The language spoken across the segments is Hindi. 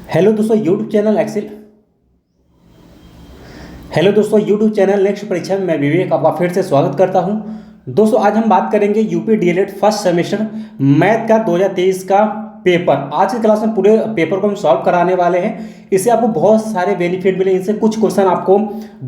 हेलो दोस्तों यूट्यूब चैनल एक्सेल। हेलो दोस्तों यूट्यूब चैनल नेक्स्ट परीक्षा में मैं विवेक आपका फिर से स्वागत करता हूं। दोस्तों आज हम बात करेंगे UP DElEd first semester math का 2023 का पेपर। आज की क्लास में पूरे पेपर को हम सॉल्व कराने वाले हैं। इससे आपको बहुत सारे बेनिफिट मिले। इनसे कुछ क्वेश्चन आपको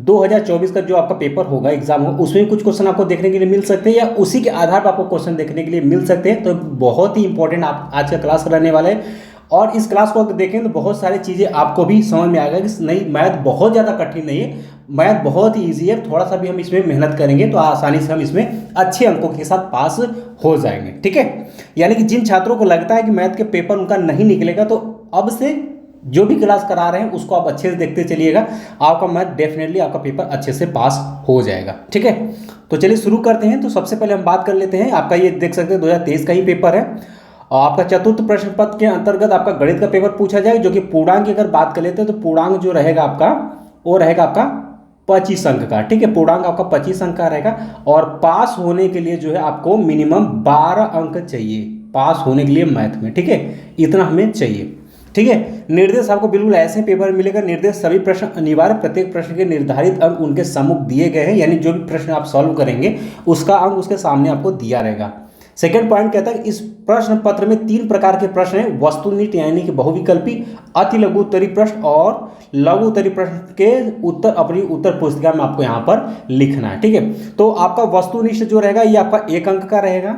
2024 का जो आपका पेपर होगा एग्जाम होगा उसमें कुछ क्वेश्चन आपको देखने के लिए मिल सकते हैं या उसी के आधार पर आपको क्वेश्चन देखने के लिए मिल सकते हैं। तो बहुत ही इंपॉर्टेंट आप आज का क्लास रहने वाले हैं और इस क्लास को अगर देखें तो बहुत सारी चीज़ें आपको भी समझ में आएगा कि नहीं मैथ बहुत ज़्यादा कठिन नहीं है, मैथ बहुत ही ईजी है। थोड़ा सा भी हम इसमें मेहनत करेंगे तो आसानी से हम इसमें अच्छे अंकों के साथ पास हो जाएंगे। ठीक है, यानी कि जिन छात्रों को लगता है कि मैथ के पेपर उनका नहीं निकलेगा तो अब से जो भी क्लास करा रहे हैं उसको आप अच्छे से देखते चलिएगा, आपका मैथ डेफिनेटली आपका पेपर अच्छे से पास हो जाएगा। ठीक है, तो चलिए शुरू करते हैं। तो सबसे पहले हम बात कर लेते हैं, आपका ये देख सकते हैं 2023 का ही पेपर है और आपका चतुर्थ प्रश्न पत्र के अंतर्गत आपका गणित का पेपर पूछा जाए, जो कि पूर्णांक की अगर बात कर लेते हैं तो पूर्णांक जो रहेगा आपका वो रहेगा आपका 25 अंक का। ठीक है, पूर्णांक आपका 25 अंक का रहेगा और पास होने के लिए जो है आपको मिनिमम 12 अंक चाहिए पास होने के लिए मैथ में। ठीक है, इतना हमें चाहिए। ठीक है, निर्देश आपको बिल्कुल ऐसे पेपर में मिलेगा। निर्देश सभी प्रश्न अनिवार्य, प्रत्येक प्रश्न के निर्धारित अंक उनके सम्मुख दिए गए हैं, यानी जो भी प्रश्न आप सॉल्व करेंगे उसका अंक उसके सामने आपको दिया रहेगा। सेकेंड पॉइंट कहता है इस प्रश्न पत्र में 3 प्रकार के प्रश्न हैं, वस्तुनिष्ठ यानी कि बहुविकल्पी, अति लघु उत्तरीय प्रश्न और लघु उत्तरीय प्रश्न के उत्तर अपनी उत्तर पुस्तिका में आपको यहाँ पर लिखना है। ठीक है, तो आपका वस्तुनिष्ठ जो रहेगा ये आपका 1 अंक का रहेगा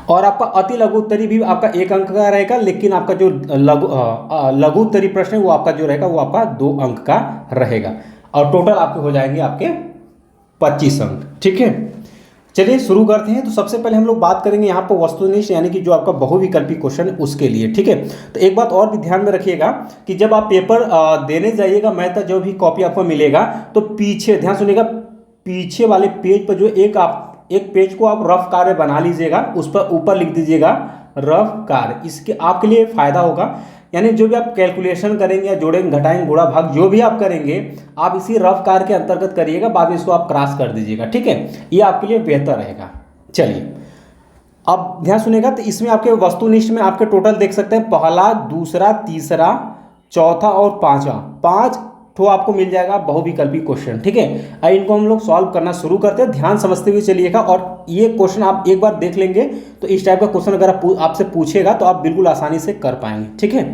और आपका अति लघु उत्तरीय भी आपका 1 अंक का रहेगा, लेकिन आपका जो लघु उत्तरीय प्रश्न है वो आपका जो रहेगा वो आपका 2 अंक का रहेगा और टोटल आपके हो जाएंगे आपके 25 अंक। ठीक है, चलिए शुरू करते हैं। तो सबसे पहले हम लोग बात करेंगे यहाँ पर वस्तुनिष्ठ यानी कि जो आपका बहुविकल्पी क्वेश्चन है उसके लिए। ठीक है, तो एक बात और भी ध्यान में रखिएगा कि जब आप पेपर देने जाइएगा मैथ का जो भी कॉपी आपको मिलेगा तो पीछे ध्यान सुनिएगा, पीछे वाले पेज पर जो एक पेज को आप रफ कार्य बना लीजिएगा, उस पर ऊपर लिख दीजिएगा रफ कार्य। इसके आपके लिए फायदा होगा, यानी जो भी आप कैलकुलेशन करेंगे या जोड़ेंगे घटाएंगे गुणा भाग जो भी आप करेंगे आप इसी रफ कार्य के अंतर्गत करिएगा, बाद में इसको आप क्रॉस कर दीजिएगा। ठीक है, ये आपके लिए बेहतर रहेगा। चलिए अब ध्यान सुनिएगा, तो इसमें आपके वस्तुनिष्ठ में आपके टोटल देख सकते हैं पहला, दूसरा, तीसरा, चौथा और पांचवा, 5 तो आपको मिल जाएगा बहुविकल्पी क्वेश्चन। ठीक है, अब इनको हम लोग सॉल्व करना शुरू करते हैं, ध्यान समझते हुए चलिएगा। और ये क्वेश्चन आप एक बार देख लेंगे तो इस टाइप का क्वेश्चन अगर आपसे पूछेगा तो आप बिल्कुल आसानी से कर पाएंगे। ठीक है,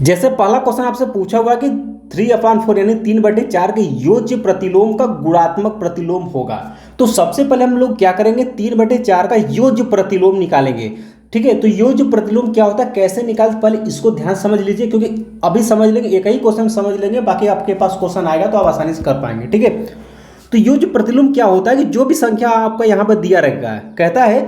जैसे पहला क्वेश्चन आपसे पूछा हुआ कि 3/4 यानी 3/4 के योज्य प्रतिलोम का गुणात्मक प्रतिलोम होगा। तो सबसे पहले हम लोग क्या करेंगे, 3/4 का योज्य प्रतिलोम निकालेंगे। ठीक है, तो योज्य प्रतिलोम क्या होता है, कैसे निकालते, पहले इसको ध्यान समझ लीजिए, क्योंकि अभी समझ लेंगे एक ही क्वेश्चन समझ लेंगे, बाकी आपके पास क्वेश्चन आएगा तो आप आसानी से कर पाएंगे। ठीक है, तो योज्य प्रतिलोम क्या होता है कि जो भी संख्या आपका यहाँ पर दिया रहेगा, कहता है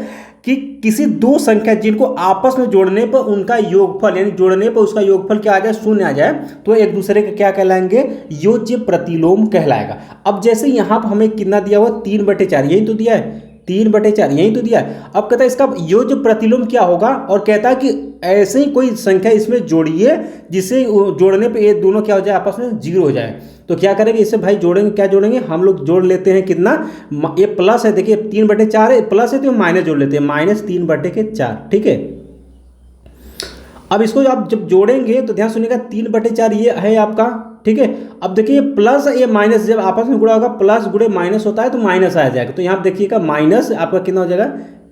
कि किसी 2 संख्या जिनको आपस में जोड़ने पर उनका योगफल यानी जोड़ने पर उसका योगफल क्या आ जाए, 0 आ जाए, तो एक दूसरे के क्या कहलाएंगे, योज्य प्रतिलोम कहलाएगा। अब जैसे यहाँ पर हमें कितना दिया हुआ, 3/4 यही तो दिया है, 3/4 यही तो दिया है। अब कहता है इसका योज्य प्रतिलोम क्या होगा और कहता है कि ऐसे ही कोई संख्या इसमें जोड़िए जिसे जोड़ने पे ये दोनों क्या हो जाए, आपस में 0 हो जाए। तो क्या करेंगे इसे भाई, जोड़ेंगे, क्या जोड़ेंगे, हम लोग जोड़ लेते हैं कितना, ये प्लस है, देखिए 3/4 है, प्लस है तो माइनस जोड़ लेते हैं, -3/4। ठीक है, अब इसको आप जब जोड़ेंगे तो ध्यान सुनिएगा 3/4 ये है आपका। ठीक है, अब देखिए प्लस ये माइनस जब आपस में गुणा होगा, प्लस गुणे माइनस होता है तो माइनस आ जाएगा, तो यहाँ देखिएगा माइनस आपका कितना हो जाएगा,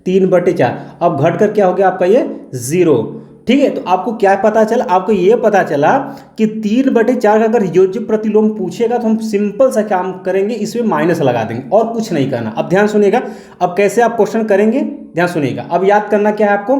3/4। अब घट कर क्या हो गया आपका ये 0। ठीक है, तो आपको क्या पता चला, आपको ये पता चला कि 3/4 का अगर योज्य प्रतिलोम पूछेगा तो हम सिंपल सा काम करेंगे, इसमें माइनस लगा देंगे और कुछ नहीं करना। अब ध्यान सुनिएगा, अब कैसे आप क्वेश्चन करेंगे, ध्यान सुनिएगा। अब याद करना क्या है आपको,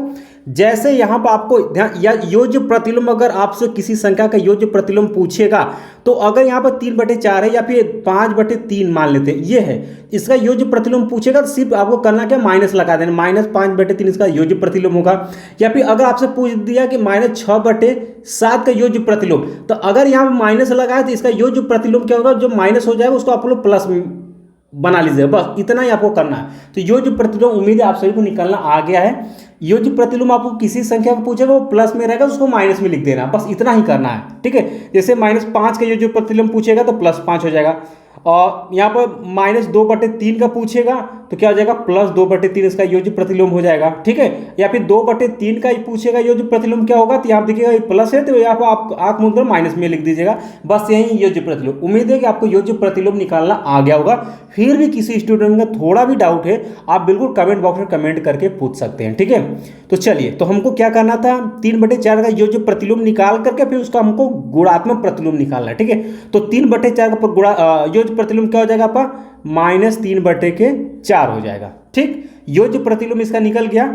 जैसे यहाँ पर आपको ध्यान या योज्य प्रतिलोम, अगर आपसे किसी संख्या का योज्य प्रतिलोम पूछेगा तो अगर यहाँ पर 3/4 है या फिर 5/3 मान लेते हैं ये है, इसका योज्य प्रतिलोम पूछेगा तो सिर्फ आपको करना क्या, माइनस लगा देना, -5/3 इसका योज्य प्रतिलोम होगा। या फिर अगर आपसे पूछ दिया कि -6/7 का योज्य प्रतिलोम, तो अगर यहाँ पर माइनस लगाए तो इसका योज्य प्रतिलोम क्या होगा, जो माइनस हो जाएगा उसको आप लोग प्लस बना लीजिए, बस इतना ही आपको करना है। तो योज्य प्रतिलोम उम्मीद है आप सभी को निकालना आ गया है। योज्य प्रतिलोम आपको किसी संख्या को पूछेगा वो प्लस में रहेगा, उसको माइनस में लिख देना, बस इतना ही करना है। ठीक है, जैसे -5 का योज्य प्रतिलोम पूछेगा तो +5 हो जाएगा और यहाँ पर -2/3 का पूछेगा तो क्या हो जाएगा +2/3 इसका योज्य प्रतिलोम हो जाएगा, ठीक है। या फिर 2/3 का ही पूछेगा योज्य प्रतिलोम क्या होगा, तो यहाँ देखिएगा ये प्लस है तो यहाँ पर आप आंख मूंद कर माइनस में लिख दीजिएगा, बस यही योज्य प्रतिलोम। उम्मीद है कि आपको योज्य प्रतिलोम निकालना आ गया होगा। फिर भी किसी स्टूडेंट का थोड़ा भी डाउट है आप बिल्कुल कमेंट बॉक्स में कमेंट करके पूछ सकते हैं, ठीक है। तो चलिए, तो हमको क्या करना था, 3/4 का योज्य प्रतिलोम निकाल करके फिर उसका हमको गुणात्मक प्रतिलोम निकालना है, ठीक है। तो 3/4 का योज्य प्रतिलोम क्या हो जाएगा आपका, -3/4 हो जाएगा, ठीक। योज्य प्रतिलोम इसका निकल गया।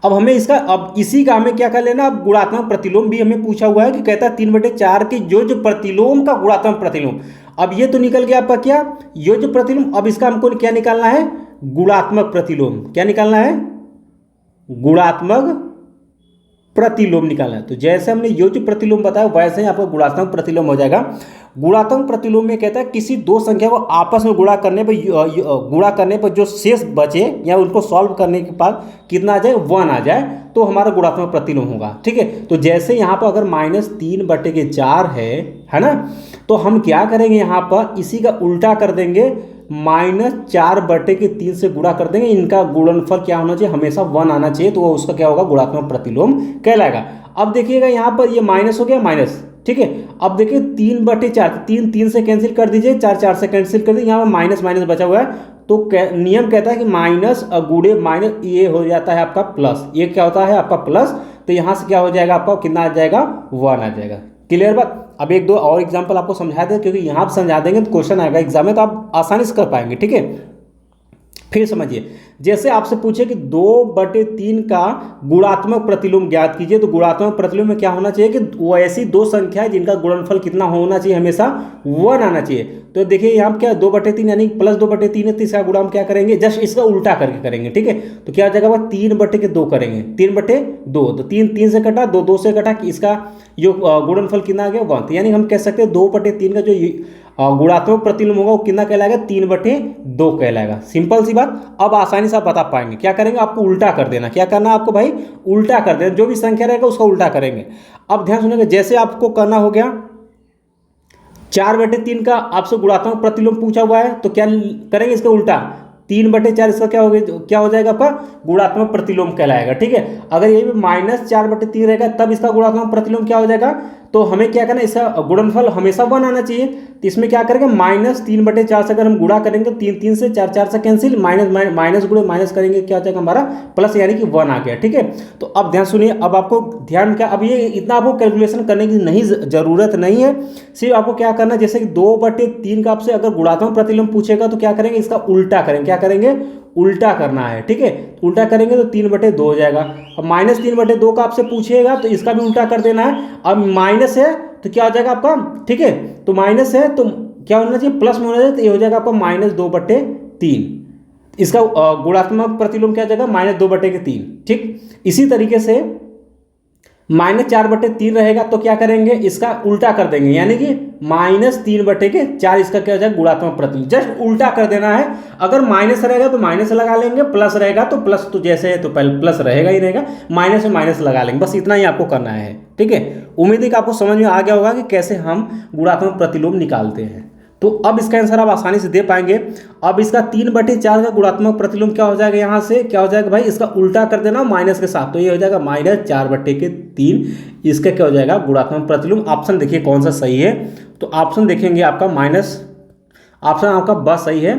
अब हमें इसका, अब इसी का हमें क्या कर लेना, अब गुणात्मक प्रतिलोम भी हमें पूछा हुआ है कि कहता है 3/4 के योज्य प्रतिलोम का गुणात्मक प्रतिलोम। अब ये तो निकल गया आपका क्या, योज्य प्रतिलोम। अब इसका हमको क्या निकालना है, गुणात्मक प्रतिलोम। क्या निकालना है, गुणात्मक प्रतिलोम निकालना है। तो जैसे हमने योज्य प्रतिलोम बताया वैसे ही आपका गुणात्मक प्रतिलोम हो जाएगा। गुणात्मक प्रतिलोम में कहता है किसी दो संख्या को आपस में गुणा करने पर जो शेष बचे या उनको सॉल्व करने के बाद कितना आ जाए, 1 आ जाए, तो हमारा गुणात्मक प्रतिलोम होगा, ठीक है। तो जैसे यहाँ पर अगर -3/4 है ना, तो हम क्या करेंगे, यहाँ पर इसी का उल्टा कर देंगे, -4/3 से गुणा कर देंगे। इनका गुणनफल क्या होना चाहिए, हमेशा 1 आना चाहिए, तो वो उसका क्या होगा, गुणात्मक प्रतिलोम कहलाएगा। अब देखिएगा यहाँ पर ये माइनस हो गया, माइनस, ठीक है। अब देखिए 3/4, 3 से कैंसिल कर दीजिए, 4 से कैंसिल कर दीजिए, यहाँ पर माइनस माइनस बचा हुआ है। तो नियम कहता है कि माइनस गुणे माइनस, ये हो जाता है आपका प्लस, ये क्या होता है आपका प्लस। तो यहाँ से क्या हो जाएगा आपका, कितना आ जाएगा, 1 आ जाएगा। क्लियर बात। अब एक दो और एग्जांपल आपको समझा दें, क्योंकि यहाँ पर समझा देंगे तो क्वेश्चन आएगा एग्जाम में, तो आप आसानी से कर पाएंगे, ठीक है। फिर समझिए, जैसे आपसे पूछे कि 2/3 का गुणात्मक प्रतिलोम ज्ञात कीजिए, तो गुणात्मक प्रतिलोम में क्या होना चाहिए कि वो ऐसी दो संख्या है जिनका गुणनफल कितना होना चाहिए, हमेशा 1 आना चाहिए। तो देखिए यहाँ क्या 2/3 यानी +2/3 है, तो इसका गुणा हम क्या करेंगे, जस्ट इसका उल्टा करके करेंगे, ठीक है। तो क्या हो जाएगा, 3/2 करेंगे, 3/2, तो 3 से कटा, 2 से कटा, इसका जो गुणनफल कितना आ गया, 1। यानी हम कह सकते हैं 2/3 का जो गुणात्मक प्रतिलोम होगा वो कितना कहलाएगा, 3/2 कहलाएगा। सिंपल सी बात। अब आसानी से आप बता पाएंगे। क्या करेंगे, आपको उल्टा कर देना। क्या करना है आपको भाई, उल्टा कर देना, जो भी संख्या रहेगा उसका उल्टा करेंगे। अब ध्यान सुनिएगा, जैसे आपको करना हो गया 4/3 का आपसे गुणात्मक प्रतिलोम पूछा हुआ है, तो क्या करेंगे, इसका उल्टा 3/4 इसका क्या हो जाएगा आपका, गुणात्मक प्रतिलोम कहलाएगा, ठीक है। अगर ये भी -4/3 रहेगा तब इसका गुणात्मक प्रतिलोम क्या हो जाएगा, तो हमें क्या करना है, इसका गुणनफल हमेशा 1 आना चाहिए। तो इसमें क्या करेंगे, -3/4 से अगर हम गुणा करेंगे, 3 से 4 से कैंसिल, माइनस गुणे माइनस करेंगे, क्या हो जाएगा हमारा प्लस, यानी कि 1 आ गया, ठीक है। तो अब ध्यान सुनिए, अब आपको ध्यान क्या, अब ये इतना आपको कैलकुलेशन करने की नहीं जरूरत नहीं है। सिर्फ आपको क्या करना है, जैसे कि 2/3 का आपसे अगर गुणात्मक प्रतिलोम पूछेगा तो क्या करेंगे, इसका उल्टा करेंगे। क्या करेंगे, उल्टा करना है, ठीक है। उल्टा करेंगे तो 3/2 हो जाएगा। अब -3/2 का आपसे पूछेगा तो इसका भी उल्टा कर देना है। अब माइनस है तो क्या हो जाएगा आपका, ठीक है। तो माइनस है तो क्या होना चाहिए, प्लस में होना चाहिए, तो ये हो जाएगा आपका -2/3। इसका गुणात्मक प्रतिलोम क्या हो जाएगा, -2/3, ठीक। इसी तरीके से -4/3 रहेगा तो क्या करेंगे, इसका उल्टा कर देंगे, यानी कि -3/4 इसका क्या हो जाएगा, गुणात्मक प्रतिलोम। जस्ट उल्टा कर देना है। अगर माइनस रहेगा तो माइनस लगा लेंगे, प्लस रहेगा तो प्लस, तो जैसे है तो पहले प्लस रहेगा ही रहेगा, माइनस में माइनस लगा लेंगे, बस इतना ही आपको करना है, ठीक है। उम्मीद है कि आपको समझ में आ गया होगा कि कैसे हम गुणात्मक प्रतिलोम निकालते हैं। तो अब इसका आंसर आप आसानी से दे पाएंगे। अब इसका 3/4 का गुणात्मक प्रतिलोम क्या हो जाएगा, यहाँ से क्या हो जाएगा भाई, इसका उल्टा कर देना माइनस के साथ, तो ये हो जाएगा -4/3। इसका क्या हो जाएगा, गुणात्मक प्रतिलोम। ऑप्शन देखिए कौन सा सही है, तो ऑप्शन देखेंगे आपका ऑप्शन आपका बस सही है,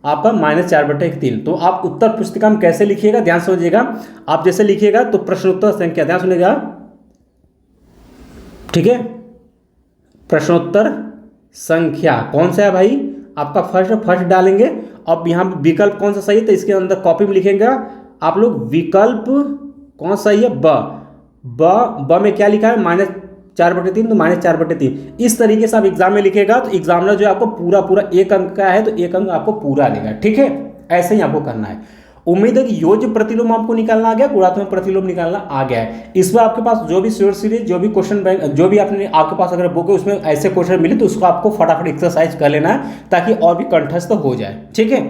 आपका -4/3। तो आप उत्तर पुस्तिका में कैसे लिखिएगा, ध्यान समझिएगा। आप जैसे लिखिएगा तो प्रश्नोत्तर संख्या, ध्यान सुनिएगा, ठीक है। प्रश्नोत्तर संख्या कौन सा है भाई, आपका फर्स्ट डालेंगे। अब यहाँ विकल्प कौन सा सही है, तो इसके अंदर कॉपी में लिखेंगे आप लोग, विकल्प कौन सही है, ब में क्या लिखा है, -4/3, तो -4/3। इस तरीके से आप एग्जाम में लिखेगा तो एग्जामिनर जो आपको पूरा 1 अंक का है तो 1 अंक आपको पूरा देगा, ठीक है। ऐसे ही आपको करना है। उम्मीद है कि योज्य प्रतिलोम आपको निकालना आ गया, गुणात्मक प्रतिलोम निकालना आ गया है। इस बार आपके पास जो भी शॉर्ट सीरीज, जो भी क्वेश्चन बैंक, जो भी आपके पास अगर बुक है उसमें ऐसे क्वेश्चन मिले तो उसको आपको फटाफट एक्सरसाइज कर लेना है, ताकि और भी कंठस्थ हो जाए, ठीक है।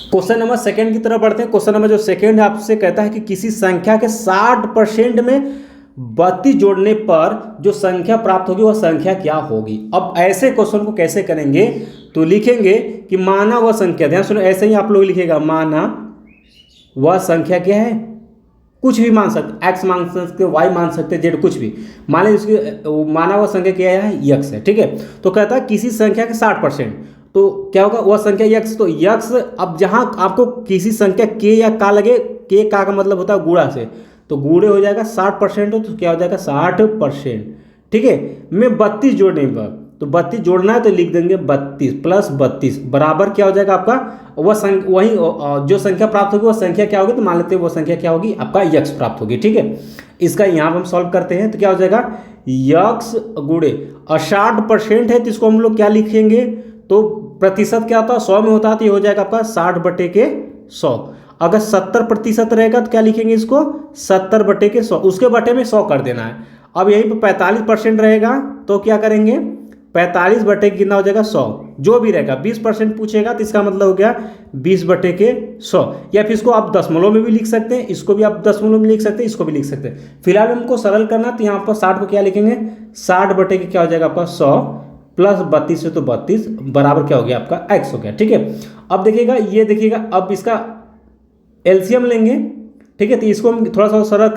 क्वेश्चन नंबर 2 की तरफ बढ़ते हैं। क्वेश्चन नंबर जो 2 है आपसे कहता है कि किसी संख्या के 60% में 32 जोड़ने पर जो संख्या प्राप्त होगी वह संख्या क्या होगी। अब ऐसे क्वेश्चन को कैसे करेंगे, तो लिखेंगे कि माना वह संख्या, ध्यान सुनो, ऐसे ही आप लोग लिखेगा माना वह संख्या क्या है, कुछ भी मान सकते, एक्स मान सकते, वाई मान सकते, जेड, कुछ भी मान लीजिए उसकी माना वह संख्या क्या है, यक्स है, ठीक है। तो कहता है किसी संख्या के 60%, तो क्या होगा वह संख्या यक्स, तो यक्स, अब जहां आपको किसी संख्या के या का लगे, के का मतलब होता है गुणा से, तो गुणे हो जाएगा 60% हो, तो क्या हो जाएगा 60%, ठीक है। मैं 32 जोड़ने पर, तो 32 जोड़ना है तो लिख देंगे 32 प्लस 32 बराबर क्या हो जाएगा आपका, वही जो संख्या प्राप्त होगी वह संख्या क्या होगी, तो मान लेते हैं वो संख्या क्या होगी आपका यक्स प्राप्त होगी, ठीक है। इसका यहाँ पर हम सॉल्व करते हैं तो क्या हो जाएगा यक्स गुणे 60% है, तो इसको हम लोग क्या लिखेंगे, तो प्रतिशत क्या होता है 100 में होता है, तो ये हो जाएगा आपका 60/100। अगर 70% रहेगा तो क्या लिखेंगे इसको 70/100, उसके बटे में 100 कर देना है। अब यहीं पर 45% रहेगा तो क्या करेंगे 45 कितना हो जाएगा 100, जो भी रहेगा 20% पूछेगा तो इसका मतलब हो गया 20/100, या फिर इसको आप दशमलव में भी लिख सकते हैं, इसको भी आप दशमलव में लिख सकते हैं, इसको भी लिख सकते हैं। फिलहाल हमको सरल करना, तो यहाँ पर 60 को क्या लिखेंगे 60 क्या हो जाएगा आपका 100 प्लस 32 है तो 32 बराबर क्या हो गया आपका एक्स हो गया, ठीक है। अब देखिएगा, ये देखिएगा, अब इसका एलसीएम लेंगे, ठीक है। तो इसको हम थोड़ा सा सरल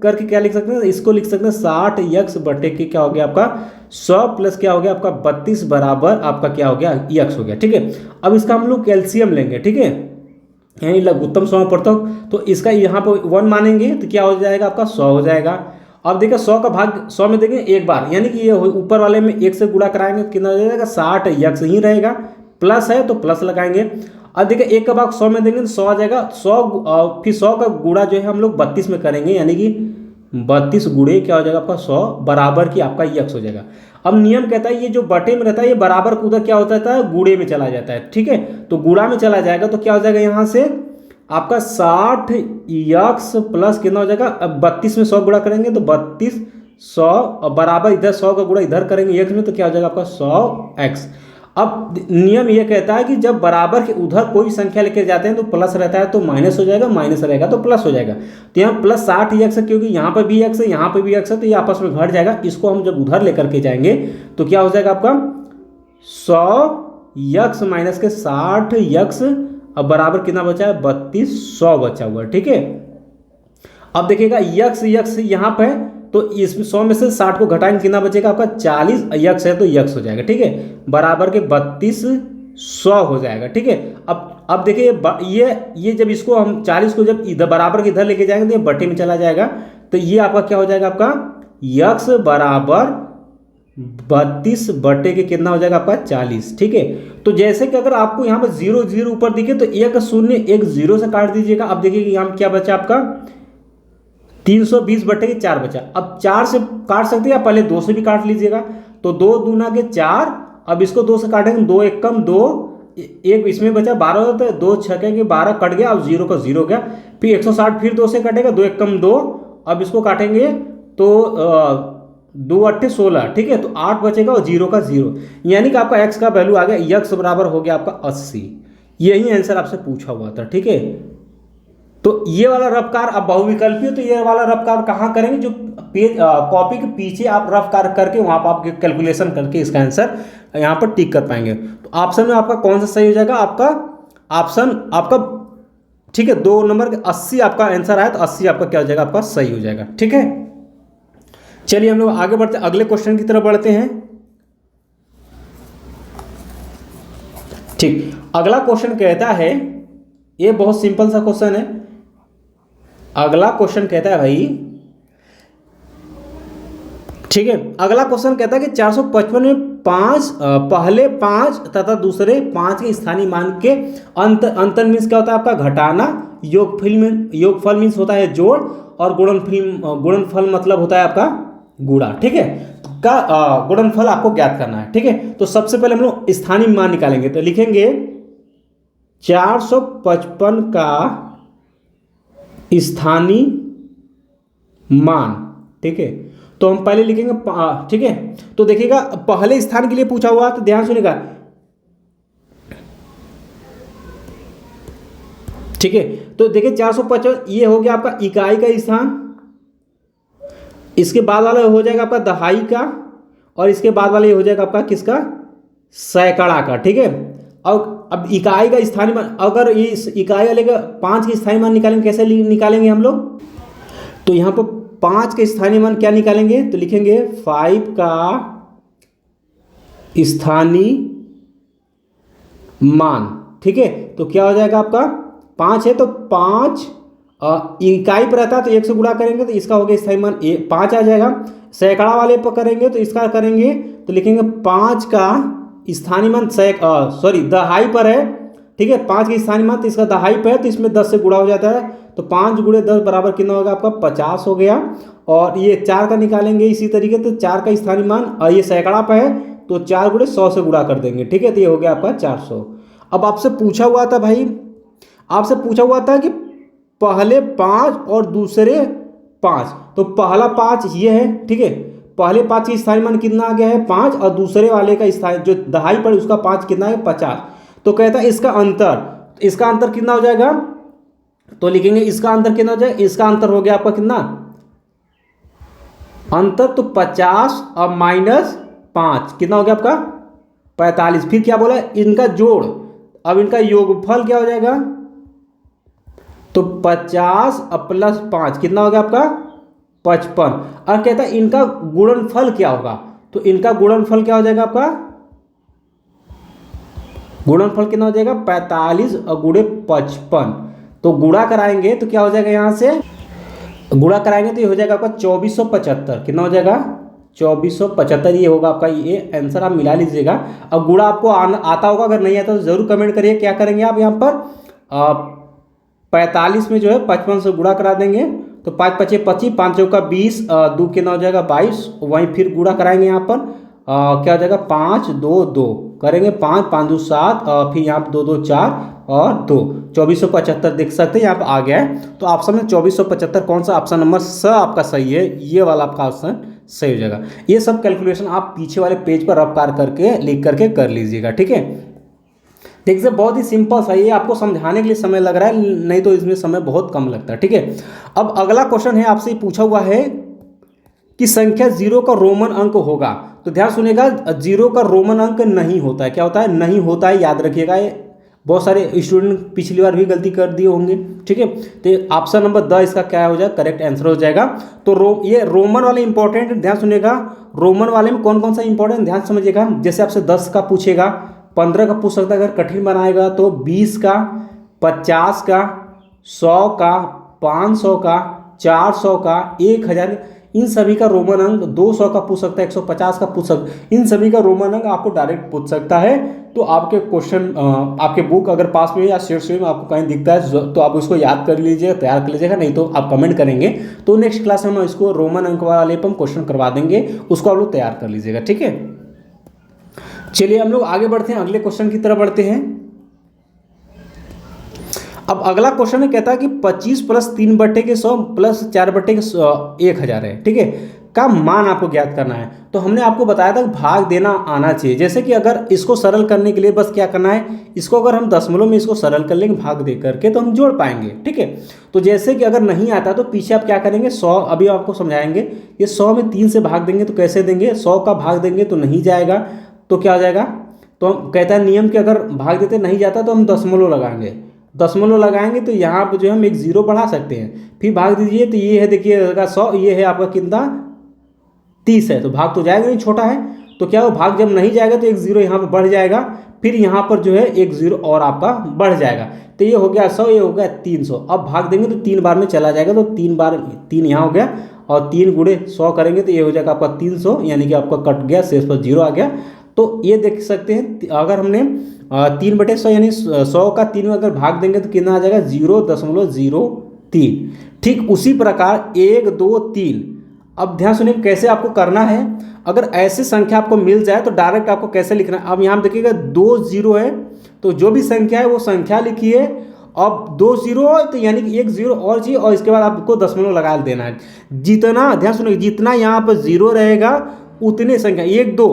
करके क्या लिख सकते हैं, इसको लिख सकते हैं 60x/के क्या हो गया आपका 100 प्लस क्या हो गया आपका 32 बराबर आपका क्या हो गया x हो गया, ठीक है। अब इसका हम लोग एलसीएम लेंगे, ठीक है, यही लघुत्तम सम पढ़ता हूँ, तो इसका यहाँ पर 1 मानेंगे तो क्या हो जाएगा आपका 100 हो जाएगा। अब देखिए 100 का भाग 100 में देंगे एक बार, यानी कि ये ऊपर वाले में 1 से गुणा कराएंगे तो कितना हो जाएगा 60x ही रहेगा, प्लस है तो प्लस लगाएंगे। अब देखिए 1 का भाग 100 में देंगे तो 100 आ जाएगा, 100 फिर 100 का गुणा जो है हम लोग 32 में करेंगे, यानी कि 32 गुणे क्या हो जाएगा आपका 100 बराबर की आपका यक्स हो जाएगा। अब नियम कहता है ये जो बटे में रहता है ये बराबर को उधर क्या होता है गुणे में चला जाता है, ठीक है। तो गुणा में चला जाएगा तो क्या हो जाएगा यहाँ से आपका 60x प्लस कितना हो जाएगा, अब 32 में 100 गुणा करेंगे तो 32 100 बराबर इधर 100 का गुणा इधर करेंगे x में, तो क्या हो जाएगा आपका 100x। अब नियम ये कहता है कि जब बराबर के उधर कोई संख्या लेकर जाते हैं तो प्लस रहता है तो माइनस हो जाएगा, माइनस रहेगा तो प्लस हो जाएगा। तो यहाँ प्लस 60x है क्योंकि यहाँ पर भी x है यहाँ पर भी x है, तो ये आपस में घट जाएगा। इसको हम जब उधर लेकर के जाएंगे तो क्या हो जाएगा आपका 100x माइनस के 60x, अब बराबर कितना बचा है 3200 बचा हुआ, ठीक है। अब देखिएगा यक्स यहाँ पे, तो इसमें 100 में से 60 को घटाएंगे कितना बचेगा आपका 40, यक्स है तो यक्स हो जाएगा, ठीक है, बराबर के 3200 हो जाएगा, ठीक है। अब देखिए ये जब इसको हम 40 को जब इधर बराबर के इधर लेके जाएंगे तो ये बटे में चला जाएगा, तो ये आपका क्या हो जाएगा आपका यक्स बराबर 32 बटे के कितना हो जाएगा आपका 40, ठीक है। तो जैसे कि अगर आपको यहाँ पर 0 0 ऊपर दिखे तो एक शून्य एक 0 से काट दीजिएगा। अब देखिए कि यहाँ क्या बचा आपका 320 बटे के 4 बचा। अब 4 से काट सकते हैं या पहले 2 से भी काट लीजिएगा, तो 2 दूना के 4, अब इसको 2 से काटेंगे 2 एक कम 2, एक इसमें बचा 12 होता है, 2 6 के 12 कट गया, अब 0 का 0 गया, फिर 160 फिर 2 से कटेगा, 2 एक कम 2, अब इसको काटेंगे तो 2 8 16, ठीक है, तो 8 बचेगा और 0 का 0, यानी कि आपका x का वैल्यू आ गया, x बराबर हो गया आपका 80। यही आंसर आपसे पूछा हुआ था, ठीक है। तो ये वाला रफ कार्य अब बहुविकल्पी हो, तो ये वाला रफ कार्य कहाँ करेंगे, जो पेज कॉपी के पीछे आप रफ कार्य करके वहाँ पर आप कैलकुलेशन करके इसका आंसर यहाँ पर टिक कर पाएंगे। तो ऑप्शन में आपका कौन सा सही हो जाएगा, आपका ऑप्शन आपका, ठीक है, 2 नंबर 80 आपका आंसर आया, तो 80 आपका क्या हो जाएगा आपका सही हो जाएगा, ठीक है। चलिए हम लोग आगे बढ़ते अगले क्वेश्चन की तरफ बढ़ते हैं। ठीक, अगला क्वेश्चन कहता है, ये बहुत सिंपल सा क्वेश्चन है। अगला क्वेश्चन कहता है भाई, ठीक है, अगला क्वेश्चन कहता है कि 455 में पहले 5 तथा दूसरे 5 के स्थानीय मान के अंतर मीन्स क्या होता है आपका घटाना, योगफल मीन्स होता है जोड़, और गुणनफल मतलब होता है आपका गुणा, ठीक है, का गुणनफल आपको ज्ञात करना है, ठीक है। तो सबसे पहले हम लोग स्थानीय मान निकालेंगे, तो लिखेंगे 455 का स्थानीय मान, ठीक है। तो हम पहले लिखेंगे, ठीक है। तो देखिएगा पहले स्थान के लिए पूछा हुआ, तो ध्यान सुनिएगा, ठीक है। तो देखिए 455 ये हो गया आपका इकाई का स्थान, इसके बाद वाला हो जाएगा आपका दहाई का, और इसके बाद वाला ये हो जाएगा आपका किसका, सैकड़ा का। ठीक है, और अब इकाई का स्थानीय मान, अगर इस इकाई वाले का 5 के स्थानीय मान निकालेंगे, कैसे निकालेंगे हम लोग, तो यहाँ पर 5 के स्थानीय मान क्या निकालेंगे, तो लिखेंगे 5 का स्थानीय मान। ठीक है, तो क्या हो जाएगा आपका 5 है तो 5 इकाई पर रहता है तो 1 से गुणा करेंगे तो इसका हो गया स्थायी मान 5 आ जाएगा। सैकड़ा वाले पर करेंगे तो इसका करेंगे तो लिखेंगे 5 का स्थानीय मान दहाई पर है। ठीक है, 5 का स्थानीय मान तो इसका दहाई पर है तो इसमें 10 से गुणा हो जाता है, तो 5 × 10 बराबर कितना होगा आपका 50 हो गया। और ये 4 का निकालेंगे इसी तरीके, तो 4 का स्थानीय मान, और ये सैकड़ा पर है तो 4 × 100 से गुणा कर देंगे। ठीक है, तो ये हो गया आपका 400। अब आपसे पूछा हुआ था भाई, आपसे पूछा हुआ था कि पहले 5 और दूसरे 5, तो पहला 5 ये है। ठीक है, पहले 5 का स्थानीय मान कितना आ गया है 5, और दूसरे वाले का स्थानीय जो दहाई पर उसका 5 कितना है 50। तो कहता है इसका अंतर कितना हो जाएगा, तो लिखेंगे इसका अंतर कितना हो जाएगा, इसका अंतर हो गया आपका कितना अंतर, तो 50 और -5 कितना हो गया आपका 45। फिर क्या बोला, इनका जोड़, अब इनका योगफल क्या हो जाएगा, तो 50 + 5 कितना हो गया आपका 55। और कहता है इनका गुणनफल क्या होगा, तो इनका गुणनफल क्या हो जाएगा आपका, गुणनफल कितना हो जाएगा 45 और × 55। तो गुणा कराएंगे तो क्या हो जाएगा, यहाँ से गुणा कराएंगे तो ये हो जाएगा आपका 2475। कितना हो जाएगा 2475, ये होगा आपका, ये आंसर आप मिला लीजिएगा। अब गुणा आपको आता होगा, अगर नहीं आता तो जरूर कमेंट करिए। क्या करेंगे आप यहाँ पर 45 में जो है 55 से गुणा करा देंगे, तो 5 × 5 = 25, 5 × 4 = 20, 2 कितना हो जाएगा 22। वहीं फिर गुणा कराएंगे यहाँ पर क्या हो जाएगा 5 2 2 करेंगे, 5 5 2 7, फिर यहाँ पर 2 2 4 और 2 2475 देख सकते हैं यहाँ पर आ गया है। तो ऑप्शन में 2475 कौन सा, ऑप्शन नंबर स आपका सही है, ये वाला आपका ऑप्शन सही हो जाएगा। ये सब कैलकुलेशन आप पीछे वाले पेज पर रफ करके लिख करके कर लीजिएगा। ठीक है, देखिए बहुत ही सिंपल सा, ये आपको समझाने के लिए समय लग रहा है, नहीं तो इसमें समय बहुत कम लगता है। ठीक है, अब अगला क्वेश्चन है, आपसे पूछा हुआ है कि संख्या 0 का रोमन अंक होगा, तो ध्यान सुनिएगा 0 का रोमन अंक नहीं होता है। क्या होता है, नहीं होता है, याद रखिएगा। ये बहुत सारे स्टूडेंट पिछली बार भी गलती कर दिए होंगे। ठीक है, तो ऑप्शन नंबर द इसका क्या हो जाएगा, करेक्ट आंसर हो जाएगा। तो ये रोमन वाले इंपॉर्टेंट, ध्यान सुनिएगा। रोमन वाले में कौन कौन सा इंपॉर्टेंट ध्यान समझिएगा। जैसे आपसे 10 का पूछेगा, 15 का पूछ सकता है, अगर कठिन बनाएगा तो 20 का, 50 का, 100 का, 500 का, 400 का, 1000, इन सभी का रोमन अंक 200 का पूछ सकता है, 150 का पूछ सकता है। इन सभी का रोमन अंक आपको डायरेक्ट पूछ सकता है। तो आपके क्वेश्चन, आपके बुक अगर पास में या शेयर में आपको कहीं दिखता है तो आप उसको याद कर लीजिएगा, तैयार कर लीजिएगा। नहीं तो आप कमेंट करेंगे तो नेक्स्ट क्लास में हम इसको रोमन अंक वाले पर हम क्वेश्चन करवा देंगे, उसको आप लोग तैयार कर लीजिएगा। ठीक है, चलिए हम लोग आगे बढ़ते हैं, अगले क्वेश्चन की तरफ बढ़ते हैं। अब अगला क्वेश्चन में कहता है कि 25 + 3/100 + 4/1 1000 है। ठीक है, का मान आपको ज्ञात करना है। तो हमने आपको बताया था कि भाग देना आना चाहिए। जैसे कि अगर इसको सरल करने के लिए बस क्या करना है, इसको अगर हम दशमलव में इसको सरल कर लेंगे भाग दे करके तो हम जोड़ पाएंगे। ठीक है, तो जैसे कि अगर नहीं आता तो पीछे आप क्या करेंगे, 100, अभी आपको समझाएंगे। ये 100 में 3 से भाग देंगे तो कैसे देंगे, 100 का भाग देंगे तो नहीं जाएगा, तो क्या हो जाएगा, तो हम कहता है नियम के अगर भाग देते नहीं जाता तो हम दशमलव लगाएंगे। दशमलव लगाएंगे तो यहाँ पर जो है हम एक 0 बढ़ा सकते हैं, फिर भाग दीजिए तो ये है, देखिए 100, ये है आपका कितना 30 है, तो भाग तो जाएगा नहीं, छोटा है। तो क्या हो, भाग जब नहीं जाएगा तो एक 0 यहाँ पर बढ़ जाएगा, फिर यहाँ पर जो है एक 0 और आपका बढ़ जाएगा। तो ये हो गया 100, ये हो गया 300। अब भाग देंगे तो 3 बार में चला जाएगा, तो 3 बार 3 यहाँ हो गया, और 3 × 100 करेंगे तो ये हो जाएगा आपका 300, यानी कि आपका कट गया, शेष पर 0 आ गया। तो ये देख सकते हैं, अगर हमने 3/100 यानी 100 का 3 में अगर भाग देंगे तो कितना आ जाएगा 0.03। ठीक उसी प्रकार 1 2 3। अब ध्यान सुनिए कैसे आपको करना है। अगर ऐसी संख्या आपको मिल जाए तो डायरेक्ट आपको कैसे लिखना है। अब यहाँ देखिएगा 2 0 है, तो जो भी संख्या है वो संख्या लिखिए। अब 2 0 है तो यानी कि एक 0 और चाहिए, और इसके बाद आपको दशमलव लगा देना है। जितना, ध्यान सुनिए, जितना यहाँ पर 0 रहेगा उतने संख्या, 1 2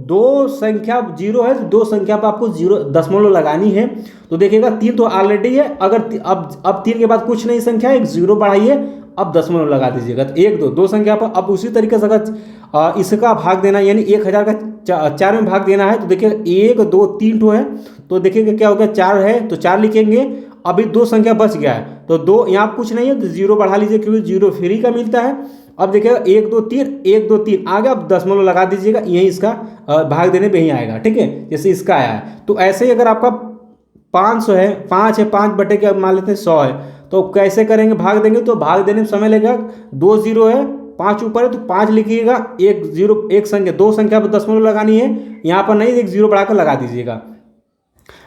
दो संख्या 0 है तो 2 संख्या पर आपको 0 दशमलव लगानी है। तो देखिएगा 3 तो ऑलरेडी है, अगर अब 3 के बाद कुछ नई संख्या है, एक 0 बढ़ाइए अब दशमलव लगा दीजिएगा। तो 1 2 दो संख्या पर। अब उसी तरीके से अगर इसका भाग देना यानी 1000 का 4 में भाग देना है तो देखिए 1 2 3 ठो है, तो देखिएगा क्या हो गया 4 है तो 4 लिखेंगे। अभी 2 संख्या बच गया है तो 2 यहाँ कुछ नहीं है तो 0 बढ़ा लीजिए क्योंकि 0 फ्री का मिलता है। अब देखिएगा 1 2 3 1 2 3 आ गया। अब दशमलव लगा दीजिएगा, यही इसका भाग देने में ही आएगा, ठीक है, जैसे इसका आया है। तो ऐसे ही अगर आपका 500 है, 5 है, 5 बटे के मान लेते हैं 100 है, तो कैसे करेंगे भाग देंगे, तो भाग देने में समय लगेगा। 2 0 है, 5 ऊपर है तो 5 लिखिएगा, 1 0 एक संख्या 2 संख्या पर दशमलव लगानी है, यहाँ पर नहीं 1 0 बढ़ाकर लगा दीजिएगा।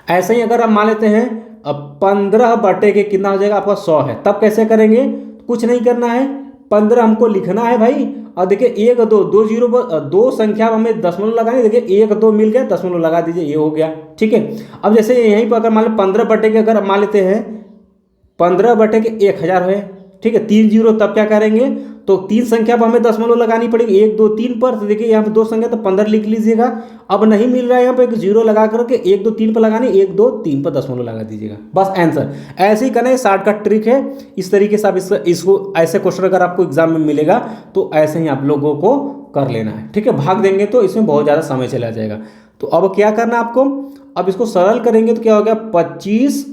ऐसे ही अगर हम मान लेते हैं अब 15 बटे के कितना हो जाएगा आपका 100 है, तब कैसे करेंगे, कुछ नहीं करना है, 15 हमको लिखना है भाई। और देखिए 1 2 2 0 पर 2 संख्या हमें दशमलव लगानी, देखिए 1 2 मिल गया, दशमलव लगा दीजिए, ये हो गया, ठीक है। अब जैसे यहीं पर अगर मान लो 15 बटे के अगर मान लेते हैं 15 बटे के 1000 है, ठीक है, 3 0, तब क्या करेंगे, तो 3 संख्या पर हमें दशमलव लगानी पड़ेगी, 1 2 3 पर। तो देखिए यहाँ पे 2 संख्या तो 15 लिख लीजिएगा। अब नहीं मिल रहा है यहाँ पे एक 0 लगा करके 1 2 3 पर लगानी, 1 2 3 पर दशमलव लगा दीजिएगा, बस आंसर। ऐसे ही करना है, शॉर्टकट ट्रिक है। इस तरीके से आप इसको ऐसे क्वेश्चन अगर आपको एग्जाम में मिलेगा तो ऐसे ही आप लोगों को कर लेना है, ठीक है। भाग देंगे तो इसमें बहुत ज़्यादा समय चला जाएगा। तो अब क्या करना है आपको, अब इसको सरल करेंगे तो क्या हो गया 25,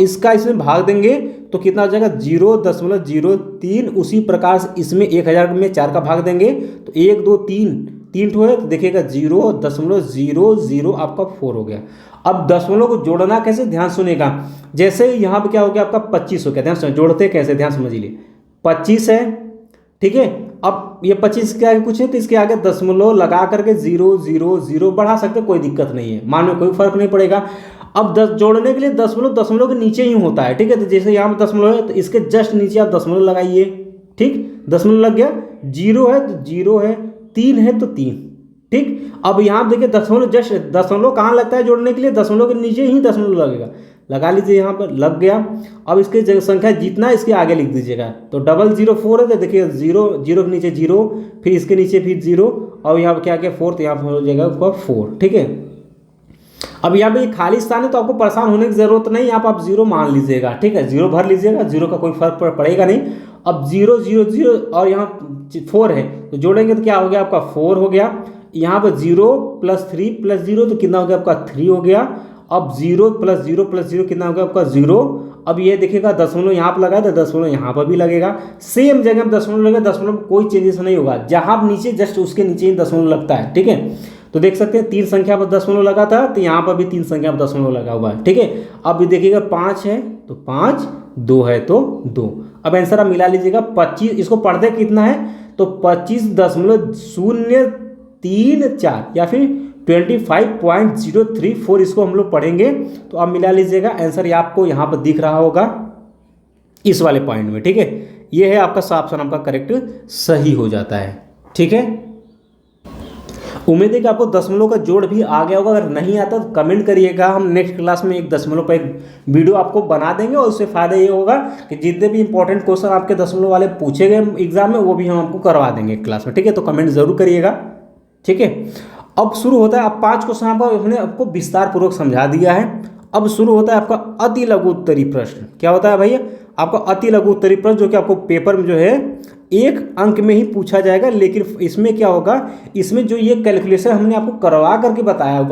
इसका इसमें भाग देंगे तो कितना हो जाएगा 0.03। उसी प्रकार से इसमें 1000 में 4 का भाग देंगे तो 1 2 3 ठो है तो देखिएगा 0.00 आपका 4 हो गया। अब दशमलव को जोड़ना कैसे, ध्यान सुनेगा। जैसे यहाँ पे क्या हो गया आपका 25 हो गया, ध्यान सुनिए, जोड़ते कैसे, ध्यान समझ लीजिए। 25 है, ठीक है। अब ये 25 के आगे कुछ है तो इसके आगे दशमलव लगा करके 0 0 0 बढ़ा सकते, कोई दिक्कत नहीं है, मान में कोई फर्क नहीं पड़ेगा। अब जोड़ने के लिए दशमलव के नीचे ही होता है, ठीक है। तो जैसे यहाँ पे दशमलव है तो इसके जस्ट नीचे आप दशमलव लगाइए, ठीक, दशमलव लग गया। 0 है तो 0 है, 3 है तो 3, ठीक। अब यहाँ देखिए दशमलव जस्ट दशमलव कहाँ लगता है जोड़ने के लिए, दशमलव के नीचे ही दशमलव लगेगा, लगा लीजिए, यहाँ पर लग गया। अब इसके संख्या जितना इसके आगे लिख दीजिएगा, तो 004 है तो देखिए 0 0 के नीचे 0, फिर इसके नीचे फिर 0, और यहाँ पर क्या क्या 4, तो यहाँ पर हो जाएगा उसका 4, ठीक है। अब यहाँ पे खाली स्थान है तो आपको परेशान होने की जरूरत नहीं, यहाँ पर आप 0 मान लीजिएगा, ठीक है, 0 भर लीजिएगा, 0 का कोई फर्क पड़ेगा नहीं। अब 0 0 0 और यहाँ 4 है तो जोड़ेंगे तो क्या हो गया आपका 4 हो गया। यहाँ पर 0 + 3 + 0 तो कितना हो गया आपका 3 हो गया। अब 0 + 0 + 0 कितना हो गया आपका 0। अब ये देखिएगा दशमलव यहाँ पर लगा तो दशमलव यहाँ पर भी लगेगा, सेम जगह पर दशमलव लगेगा, दशमलव कोई चेंजेस नहीं होगा, जहाँ नीचे जस्ट उसके नीचे ही दशमलव लगता है, ठीक है। तो देख सकते हैं 3 संख्या पर दशमलव लगा था तो यहाँ पर भी 3 संख्या पर दशमलव लगा हुआ है, ठीक है। अब भी देखिएगा 5 है तो 5, 2 है तो 2। अब आंसर आप मिला लीजिएगा 25, इसको पढ़ते कितना है तो 25.034 या फिर 25.034 इसको हम लोग पढ़ेंगे। तो आप मिला लीजिएगा, आंसर ये आपको यहाँ पर दिख रहा होगा इस वाले पॉइंट में, ठीक है। ये है आपका ऑप्शन आपका करेक्ट सही हो जाता है, ठीक है। उम्मीद है कि आपको दशमलव का जोड़ भी आ गया होगा, अगर नहीं आता तो कमेंट करिएगा, हम नेक्स्ट क्लास में एक दशमलव पर एक वीडियो आपको बना देंगे और उससे फ़ायदा ये होगा कि जितने भी इंपॉर्टेंट क्वेश्चन आपके दशमलव वाले पूछे गए एग्जाम में वो भी हम आपको करवा देंगे क्लास में, ठीक है। तो कमेंट जरूर करिएगा, ठीक है। अब शुरू होता है, अब 5 क्वेश्चन हमने आपको विस्तार पूर्वक समझा दिया है। अब शुरू होता है आपका अति लघु उत्तरीय प्रश्न। क्या होता है भैया आपका अति लघु उत्तरीय प्रश्न, जो कि आपको पेपर में जो है 1 अंक में ही पूछा जाएगा। लेकिन इसमें क्या होगा, इसमें जो ये कैलकुलेशन हमने आपको करवा करके बताया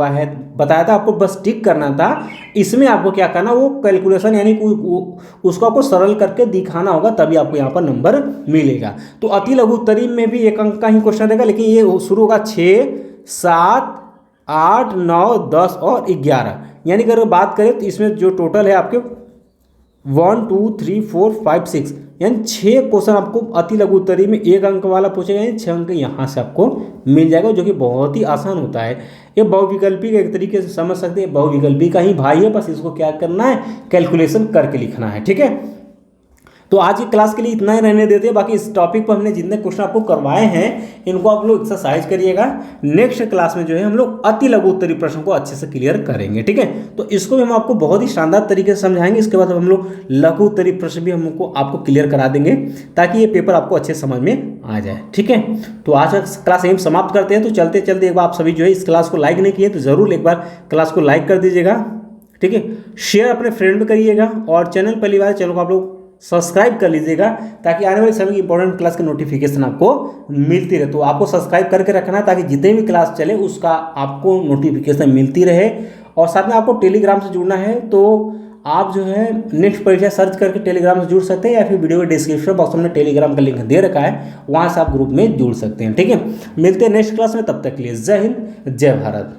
था, आपको बस टिक करना था। इसमें आपको क्या करना, वो कैलकुलेशन यानी उसको आपको सरल करके दिखाना होगा, तभी आपको यहाँ पर नंबर मिलेगा। तो अति लघु उत्तरीय में भी 1 अंक का ही क्वेश्चन रहेगा, लेकिन ये शुरू होगा 6 7 8 9 10 और 11, यानी अगर बात करें तो इसमें जो टोटल है आपके 1 2 3 4 5 6 यानी 6 क्वेश्चन आपको अति लघु उत्तरीय में 1 अंक वाला पूछेगा, यानी 6 अंक यहाँ से आपको मिल जाएगा, जो कि बहुत ही आसान होता है। ये बहुविकल्पी का एक तरीके से समझ सकते हैं, बहुविकल्पी का ही भाई है, बस इसको क्या करना है कैलकुलेशन करके लिखना है, ठीक है। तो आज की क्लास के लिए इतना ही रहने देते हैं, बाकी इस टॉपिक पर हमने जितने क्वेश्चन आपको करवाए हैं इनको आप लोग एक्सरसाइज करिएगा। नेक्स्ट क्लास में जो है हम लोग अति लघु उत्तरीय प्रश्न को अच्छे से क्लियर करेंगे, ठीक है। तो इसको भी हम आपको बहुत ही शानदार तरीके से समझाएंगे। इसके बाद हम लोग लघु उत्तरीय प्रश्न भी हमको आपको क्लियर करा देंगे, ताकि ये पेपर आपको अच्छे समझ में आ जाए, ठीक है। तो आज का क्लास यहीं समाप्त करते हैं। तो चलते चलते एक बार आप सभी जो है इस क्लास को लाइक नहीं किए तो ज़रूर एक बार क्लास को लाइक कर दीजिएगा, ठीक है। शेयर अपने फ्रेंड में करिएगा, और चैनल पहली बार चैनल को आप लोग सब्सक्राइब कर लीजिएगा, ताकि आने वाले समय की इंपॉर्टेंट क्लास की नोटिफिकेशन आपको मिलती रहे। तो आपको सब्सक्राइब करके रखना है, ताकि जितने भी क्लास चले उसका आपको नोटिफिकेशन मिलती रहे। और साथ में आपको टेलीग्राम से जुड़ना है, तो आप जो है नेक्स्ट परीक्षा सर्च करके टेलीग्राम से जुड़ सकते हैं, या फिर वीडियो के डिस्क्रिप्शन बॉक्स में टेलीग्राम का लिंक दे रखा है, वहाँ से आप ग्रुप में जुड़ सकते हैं। ठीक है, मिलते हैं नेक्स्ट क्लास में, तब तक के लिए जय हिंद जय भारत।